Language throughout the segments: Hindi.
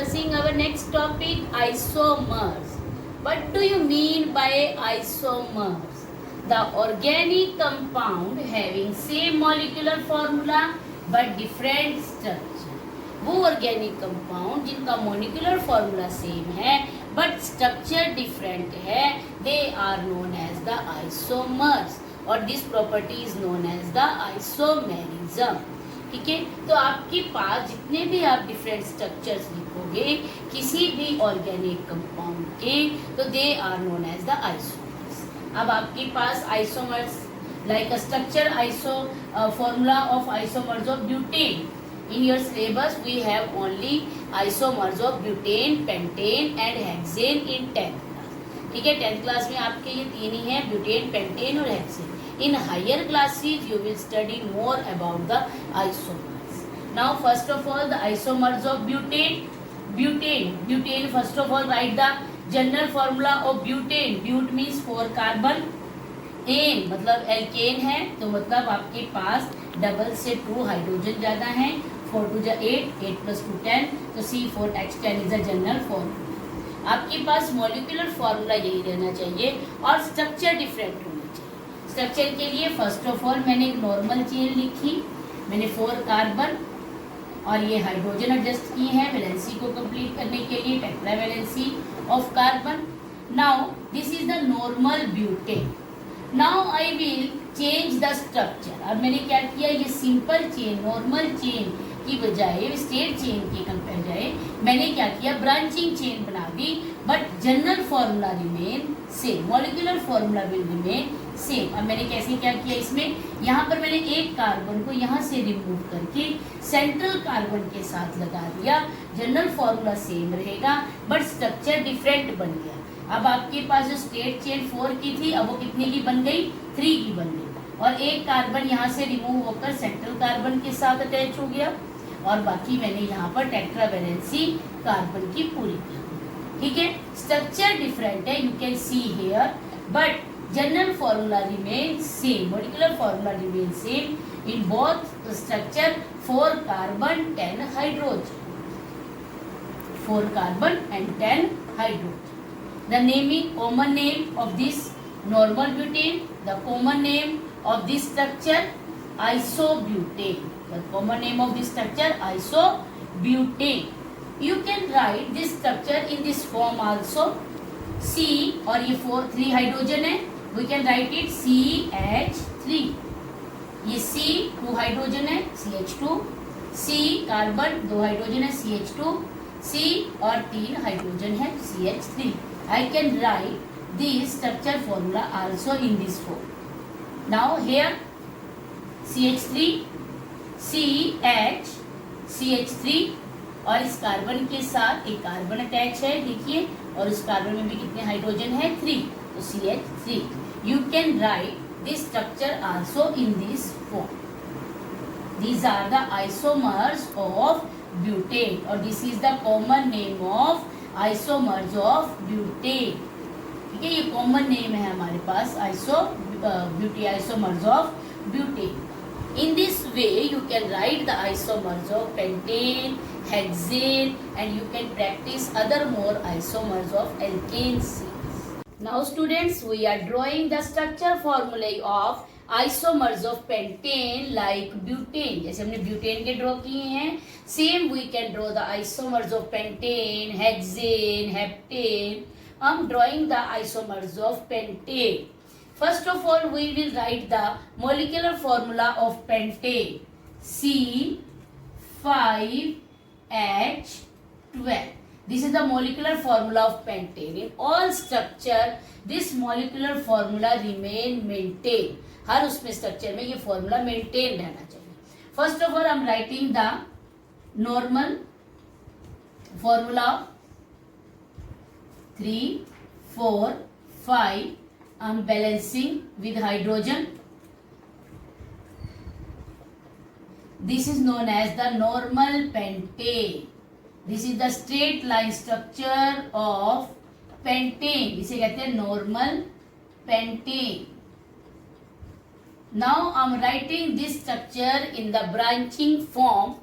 discussing our next topic, isomers. What do you mean by isomers? The organic compound having same molecular formula but different structure. वो organic compound जिनका molecular formula same है but structure different है, they are known as the isomers और this property is known as the isomerism. ठीक है, तो आपके पास जितने भी आप डिफरेंट स्ट्रक्चर्स लिखोगे किसी भी ऑर्गेनिक कंपाउंड के, तो they are known as the isomers. अब आपके पास isomers like a structure iso formula of isomers of butane. In your syllabus we have only isomers of butane, pentane and hexane in 10th class. ठीक है, 10th क्लास में आपके ये तीन ही हैं, ब्यूटेन, पेंटेन और hexane. In higher classes, you will study more about the isomers. Now, first of all, the isomers of butane. Butane. First of all, write the general formula of butane. But means 4 carbon. Ane मतलब alkane है, तो मतलब आपके पास डबल से 2 हाइड्रोजन ज्यादा हैं. 4 2 जा 8, 8 plus 2 10, तो C4H10 is a general formula. आपके पास molecular formula यही रहना चाहिए और structure different. स्ट्रक्चर के लिए फर्स्ट ऑफ ऑल मैंने एक नॉर्मल चेन लिखी, मैंने 4 कार्बन और ये हाइड्रोजन एडजस्ट किए हैं वैलेंसी को कंप्लीट करने के लिए, tetra valency of carbon. Now this is the normal butane. Now I will change the structure. अब मैंने क्या किया, ये सिंपल चेन नॉर्मल चेन की बजाय स्ट्रेट चेन के कंपेयर जाए मैंने क्या किया, ब्रांचिंग चेन बना दी, but general formula remain same, molecular formula will remain same. अब मैंने कैसे क्या किया, इसमें यहाँ पर मैंने एक कार्बन को यहाँ से रिमूव करके सेंट्रल कार्बन के साथ लगा दिया. जनरल फॉर्मूला सेम रहेगा बट स्ट्रक्चर डिफरेंट बन गया. अब आपके पास जो स्ट्रेट चेन 4 की थी, अब वो कितने की बन गई, 3 की बन गई, और एक कार्बन यहाँ से रिमूव होकर सेंट्रल कार्बन के साथ अटैच हो गया, और बाकी मैंने यहाँ पर टेट्रा वैलेंसी कार्बन की पूरी की. ठीक है, स्ट्रक्चर डिफरेंट है, you can see here, but general formula remain same, molecular formula remain same in both structure. 4 carbon 10 hydrogen, 4 carbon and 10 hydrogen. The naming common name of this normal butane, the common name of this structure isobutane. The common name of this structure isobutane. You can write this structure in this form also. C और ये 3 हाइड्रोजन है, we can write it CH3. ये C 2 हाइड्रोजन है, CH2. C कार्बन 2 हाइड्रोजन है, CH2. C और 3 हाइड्रोजन है, CH3. I can write this structure formula also in this form. Now here CH3, CH, CH3 और इस कार्बन के साथ एक कार्बन अटैच है, देखिए, और इस कार्बन में भी कितने हाइड्रोजन है, 3, तो CH3. You can write this structure also in this form. These are the isomers of butane और this is the common name of isomers of butane. ठीक है, ये कॉमन नेम है हमारे पास isomers of butane. In this way you can write the isomers of pentane, hexane, and you can practice other more isomers of alkanes. Now students, we are drawing the structure formulae of isomers of pentane like butane. जैसे हमने butane के ड्रॉ किए हैं, same we can draw the isomers of pentane, hexane, heptane. हम drawing the isomers of pentane. First of all we will write the molecular formula of pentane, C5H12. This is the molecular formula of pentane. In all structure this molecular formula remain maintained. हर उसमें स्ट्रक्चर में ये फॉर्मूला मेंटेन रहना चाहिए. First of all I am writing the normal formula 3 4 5. I am balancing with hydrogen. This is known as the normal pentane. This is the straight line structure of pentane. इसे कहते हैं normal pentane. Now I am writing this structure in the branching form.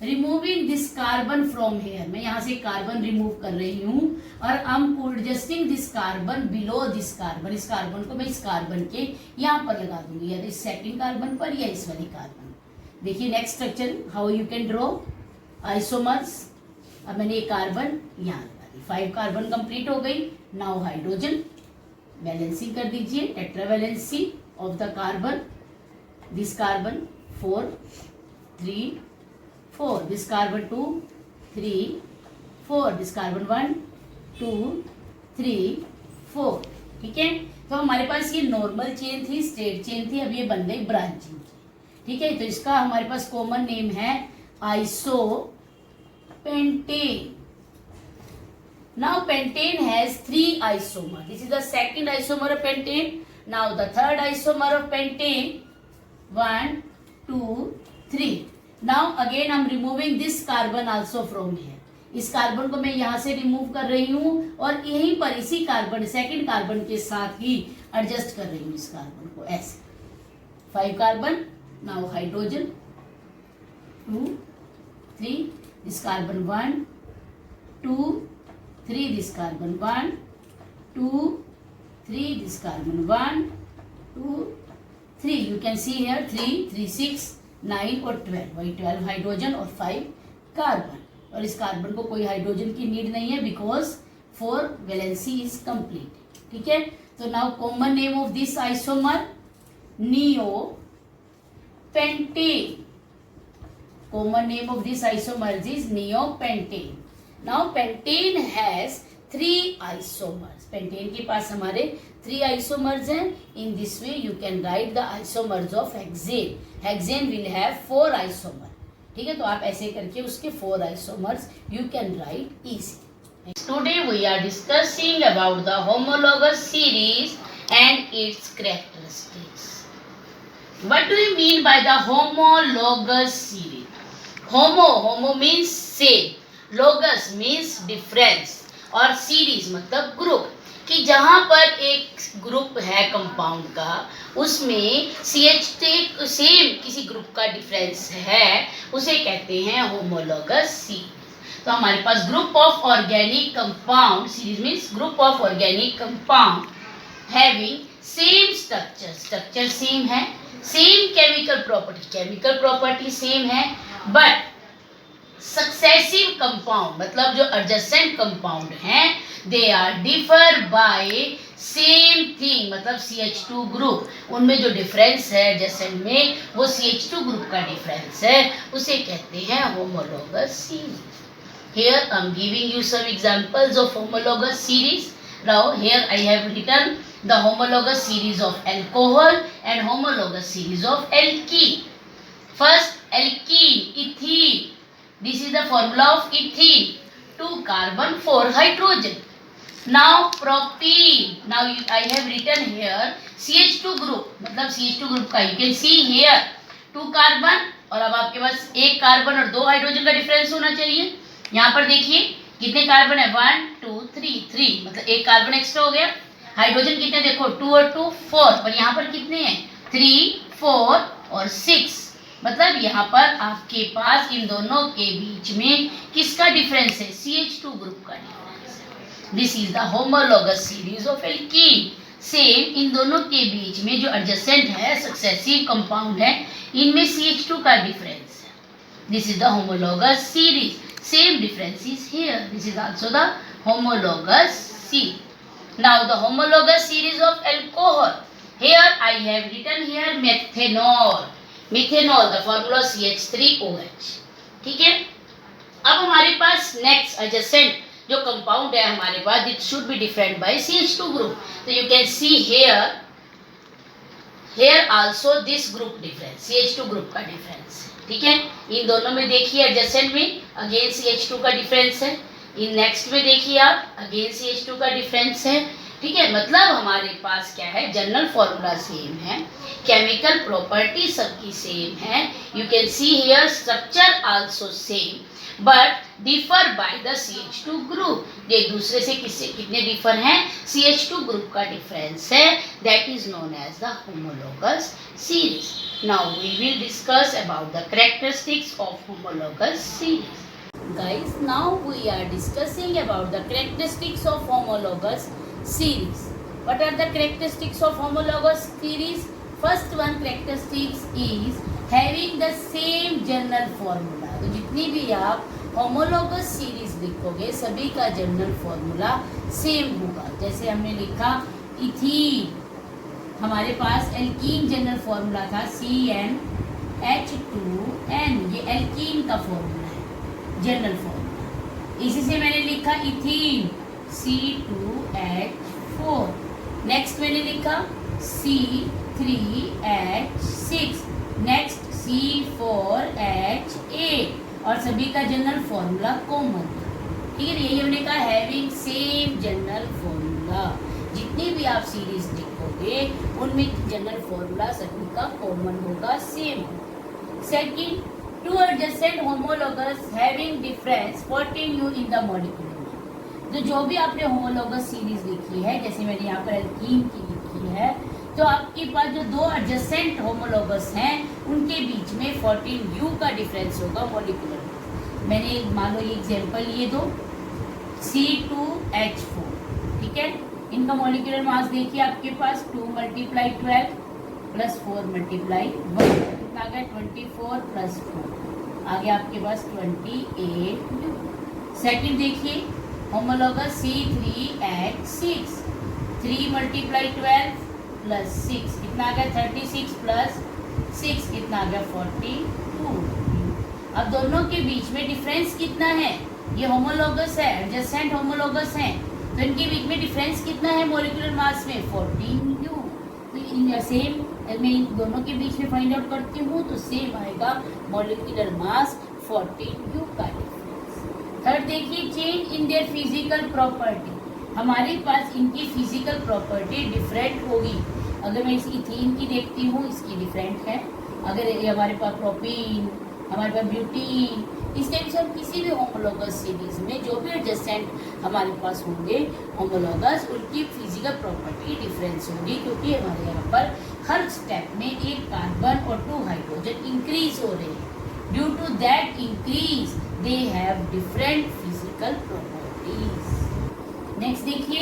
Removing this carbon from here, मैं यहाँ से कार्बन रिमूव कर रही हूँ और I am adjusting this carbon below this carbon, इस कार्बन को मैं इस कार्बन के यहाँ पर लगा दूंगी, या तो इस सेकंड कार्बन पर या इस वाली कार्बन। देखिए next structure how you can draw isomers. अब मैंने ये कार्बन यहाँ लगा दी, 5 कार्बन कंप्लीट हो गई। नाउ हाइड्रोजन बैलेंसिंग कर दीजिए, tetravalency of the carbon, this carbon 4 3 4, this carbon 2 3 4, this carbon 1 2 3 4। ठीक है, तो हमारे पास ये नॉर्मल चेन थी, स्ट्रेट चेन थी, अब ये बन गई ब्रांचिंग। ठीक है, तो इसका हमारे पास कॉमन नेम है isopentane. Now pentane has 3 isomer, this is the second isomer of pentane. Now the third isomer of pentane 1 2 3। Now again I'm removing this carbon also from here, इस कार्बन को मैं यहाँ से रिमूव कर रही हूँ और यहीं पर इसी कार्बन सेकंड कार्बन के साथ ही एडजस्ट कर रही हूँ इस कार्बन को ऐसे। 5 carbon, now hydrogen 2 3, this carbon 1 2 3, this carbon 1 2 3, this carbon 1 2 3, you can see here 3 3 6 9 और 12, वही 12 हाइड्रोजन और 5 कार्बन। और इस कार्बन को कोई हाइड्रोजन की नीड नहीं है बिकॉज 4 वैलेंसी इज कंप्लीट। ठीक है, तो now common name of this isomer neopentane, common name of this isomer is neopentane. Now pentane has 3 isomers, pentane के पास हमारे 3 आइसोमर्स हैं। In this way you can write the isomers of hexane, hexane will have 4 isomer. ठीक है, तो आप ऐसे करके उसके 4 isomers you can write easy. Today we are discussing about the homologous series and its characteristics. What do you mean by the homologous series? Homo means same, लोगस means difference और सीरीज मतलब ग्रुप, कि जहां पर एक ग्रुप है कंपाउंड का उसमें CH सेम किसी ग्रुप का डिफरेंस है, उसे कहते हैं होमोलॉगस सीरीज। तो हमारे पास group of organic compound, series means group of organic compound having same structure, structure same है, सेम केमिकल प्रॉपर्टी सेम है, बट सक्सेसिव कंपाउंड मतलब जो एडजेसेंट कंपाउंड हैं they are differ by same thing, मतलब CH2 ग्रुप, उनमें जो डिफरेंस है एडजेसेंट में वो CH2 ग्रुप का डिफरेंस है, उसे कहते हैं homologous series. Here I am giving you some examples of homologous series. Now here I have written the homologous series of alcohol and homologous series of alkene. First alkene, ethene, this is the formula of ethene, 2 carbon 4 hydrogen. Now propene, now I have written here CH2 group, मतलब CH2 group का you can see here 2 carbon और अब आपके पास 1 कार्बन और 2 हाइड्रोजन का डिफरेंस होना चाहिए। यहाँ पर देखिए कितने कार्बन है 1 2 3, मतलब 1 कार्बन एक्स्ट्रा हो गया। हाइड्रोजन कितने देखो 2 और 2 4, पर यहाँ पर कितने हैं 3 4 और 6, मतलब यहाँ पर आपके पास इन दोनों के बीच में किसका डिफरेंस है CH2 ग्रुप का डिफरेंस है। This is the homologous series of alkene. Same in दोनों के बीच में जो एडजेसेंट है सक्सेसिव कंपाउंड है इनमें CH2 का डिफरेंस है। This is the homologous series, same difference is here, this is also the homologous series. Now the homologous series of alcohol, here I have written here methanol, methanol the formula CH3OH। ठीक है, अब हमारे पास नेक्स्ट एडजेसेंट जो कंपाउंड है हमारे पास it should be defined by CH2 group. तो you can see here also this group difference, CH2 group का डिफरेंस। ठीक है, इन दोनों में देखिए एडजेसेंट में अगेन CH2 का डिफरेंस है, इन नेक्स्ट में देखिए आप अगेन CH2 का डिफरेंस है। ठीक है, मतलब हमारे पास क्या है जनरल फॉर्मूला सेम है, केमिकल प्रॉपर्टी सबकी सेम है, you can see here structure also same but differ by the CH2 group. एक दूसरे से किससे कितने डिफर हैं CH2 ग्रुप का डिफरेंस है, that is known as the homologous series. Now we will discuss about the characteristics of homologous series. Guys, now we are discussing about the characteristics of homologous series. What are the characteristics of homologous series? First one characteristics is having the same general formula. तो जितनी भी आप homologous series लिखोगे सभी का जनरल फॉर्मूला सेम होगा. जैसे हमने लिखा इथीन, हमारे पास एल्कीन जनरल फॉर्मूला था CnH2n, ये एल्कीन का फॉर्मूला है, जनरल फॉर्मूला. इसी से मैंने लिखा इथीन C2H4. नेक्स्ट मैंने लिखा C3H6, नेक्स्ट C4H8 और सभी का जनरल फॉर्मूला कॉमन था. ठीक है, यही हमने कहा हैविंग सेम जनरल फॉर्मूला. जितनी भी आप सीरीज लिखोगे उनमें जनरल फॉर्मूला सभी का कॉमन होगा, same. Second, to adjacent homologous having difference 14U in the molecular. तो जो भी आपने होमोलॉगस सीरीज लिखी है, जैसे मैंने यहाँ पर एल्कीन की लिखी है, तो आपके पास जो दो एडजेसेंट होमोलॉगस हैं उनके बीच में 14U का डिफरेंस होगा मॉलिक्यूलर. मैंने मान लो ये एग्जाम्पल लिए दो C2H4. ठीक है, इनका मॉलिक्यूलर मास देखिए आपके पास 2 × 12 प्लस 4 × 1 कितना आ गया 24 प्लस 4 आगे आपके पास 28. सेकंड देखिए होमोलॉगस C3H6, 3 × 12 प्लस 6 कितना आ गया 36 प्लस 6 कितना आ गया 42. अब दोनों के बीच में डिफरेंस कितना है? ये होमोलॉगस है, एडजेसेंट होमोलॉगस हैं, तो इनके बीच में डिफरेंस कितना है मॉलिक्यूलर मास में 14U. तो इन सेम मैं इन दोनों के बीच में फाइंड आउट करती हूँ तो सेम आएगा मॉलिक्यूलर मास 14U का डिफरेंस. थर्ड देखिए change in their physical property. हमारे पास इनकी फिजिकल प्रॉपर्टी डिफरेंट होगी. अगर मैं इस इथीन की देखती हूँ इसकी डिफरेंट है, अगर ये हमारे पास प्रोपीन, हमारे पास ब्यूटीन, इस टाइप से हम किसी भी होमोलॉगस सीरीज में जो भी एडजेसेंट हमारे पास होंगे होमोलॉगस, उनकी फिजिकल प्रॉपर्टी डिफरेंस होगी, क्योंकि हमारे यहाँ पर हर स्टेप में एक कार्बन और 2 हाइड्रोजन इंक्रीज हो रहे हैं. Due to that increase they have different physical properties. Next देखिए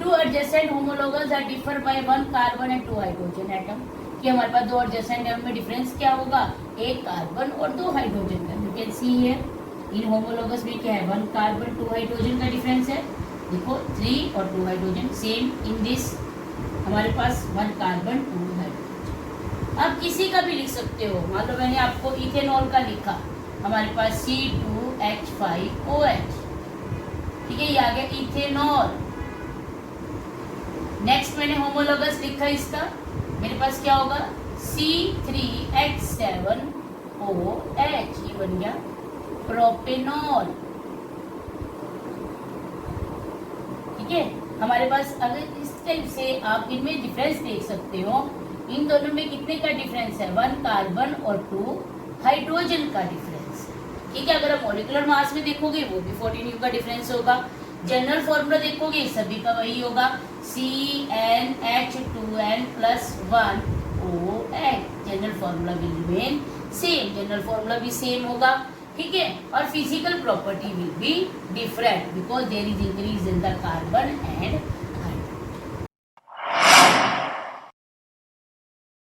two adjacent homologous are differ by 1 carbon and 2 hydrogen atom. कि हमारे पास दो एडजेसेंट एटम में डिफरेंस क्या होगा? एक कार्बन और 2 हाइड्रोजन का. You can see here in homologous में क्या है 1 कार्बन 2 हाइड्रोजन का डिफरेंस है. देखो 3 और 2 हाइड्रोजन. सेम इन दिस हमारे पास 1 कार्बन 2 हाइड्रोजन. अब किसी का भी लिख सकते हो. मान लो मैंने आपको इथेनॉल का लिखा, हमारे पास C2H5OH. ठीक है, ये आ गया इथेनॉल. नेक्स्ट मैंने होमोलॉगस लिखा इसका, मेरे पास क्या होगा C3H7OH, ये बन गया प्रोपेनॉल. ठीक है, हमारे पास अगर इस टाइप से आप इनमें डिफरेंस देख सकते हो. इन दोनों में कितने का डिफरेंस है? 1 कार्बन और 2 हाइड्रोजन का डिफरेंस. ठीक है, अगर आप मॉलिक्यूलर मास में देखोगे वो भी 14U का डिफरेंस होगा. जनरल फॉर्मूला देखोगे सभी का वही होगा CnH2n + 1OH. General formula will remain same, general formula भी सेम होगा. ठीक है, और physical property will be different because there is increase in the carbon and